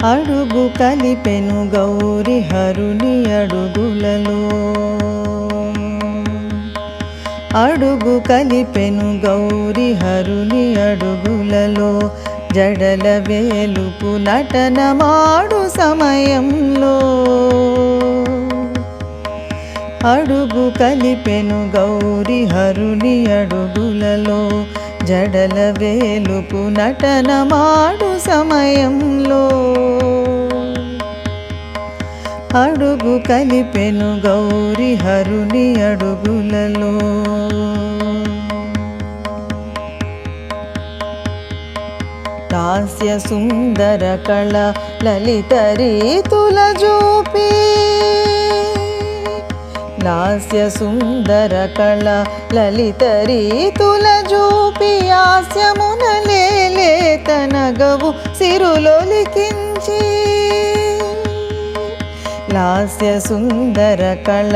అడుగు కలిపెను గౌరి హరుని అడుగులలో అడుగు కలిపెను గౌరి హరుని అడుగులలో జడల వేలుపు నటనమాడు సమయంలో అడుగు కలిపెను గౌరి హరుని అడుగులలో జడల వేలుపు నటనమాడు సమయంలో అడుగు కలిపెను గౌరి హరుని అడుగులలో లాస్య సుందర కళ లలిత రీతుల జూపి లాస్య సుందర కళ లలిత రీతుల జూపి హాస్యమునలేత నగవు సిరులొలికించి లాస్య సుందర కళ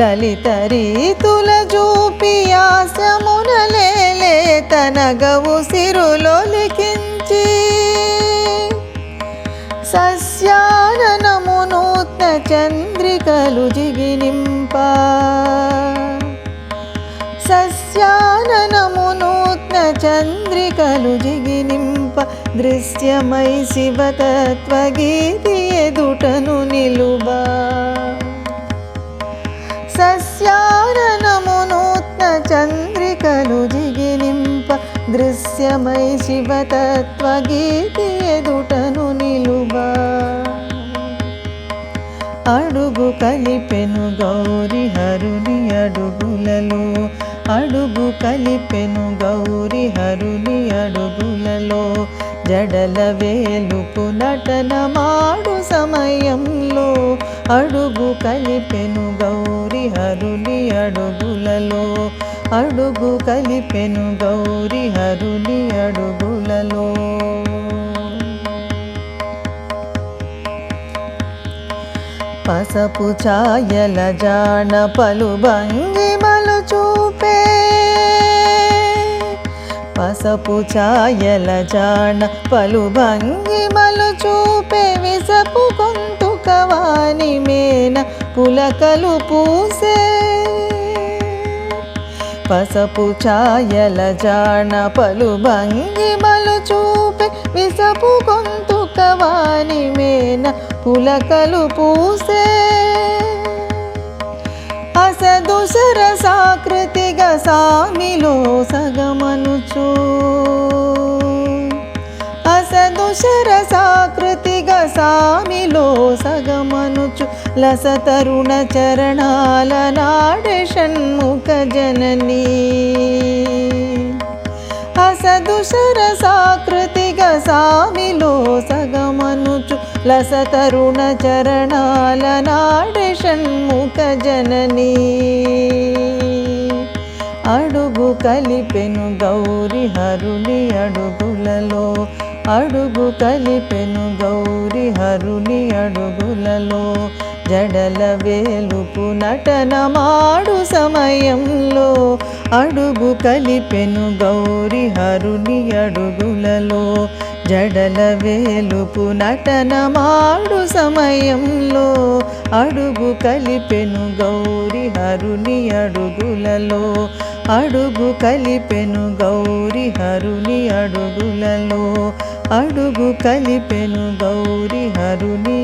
లలిత రీతుల జూపి హాస్యమునలేత నగవు సిరులొలికించి సస్యాననము నూత్న చంద్రికలు జిగినింప సస్యాననము నూత్న చంద్రికలు జిగినింప దృశ్యమై శివతత్వగీతి ఎదుటను నిలుబా సస్యాననము నూత్న చంద్రికలు జిగినింప దృశ్యమై శివతత్వగీతి ఎదుటను నిలుబా అడుగు కలిపెను గౌరి హరుని అడుగులలో అడుగు కలిపెను గౌరి హరుని అడుగులలో జడల వేలుపు నటనమాడు సమయంలో అడుగు కలిపెను గౌరి హరుని అడుగులలో అడుగు కలిపెను గౌరి హరుని అడుగులలో పసపు ఛాయల జాన పలు భంగిమలు చూపే పసపు ఛాయల జాన పలు భంగిమలు చూపే విసపు గొంతుక వాని మేన పులకలు పూసే పసపు ఛాయల జాన పలు భంగిమలు చూపే విసపు గొంతుక వాని మేన పులకలు పూసే అసదుసర సాకృతిగా సామిలో సగమనుచు అసదుసర సాకృతిగా సామిలో సగమనుచు లస తరుణ చరణాల నాడే షణ్ముఖ జననీ అసదుసర సాకృతిగా సామిలో సగమనుచు లస తరుణ చరణాల నాడే షణ్ముఖ జననీ అడుగు కలిపెను గౌరి హరుని అడుగులలో అడుగు కలిపెను గౌరి హరుని అడుగులలో జడల వేలుపు నటనమాడు సమయంలో అడుగు కలిపెను గౌరి హరుని అడుగులలో జడల వేలుపు నటనమాడు సమయంలో అడుగు కలిపెను గౌరి హరుని అడుగులలో అడుగు కలిపెను గౌరి హరుని అడుగులలో అడుగు కలిపెను గౌరి హరుని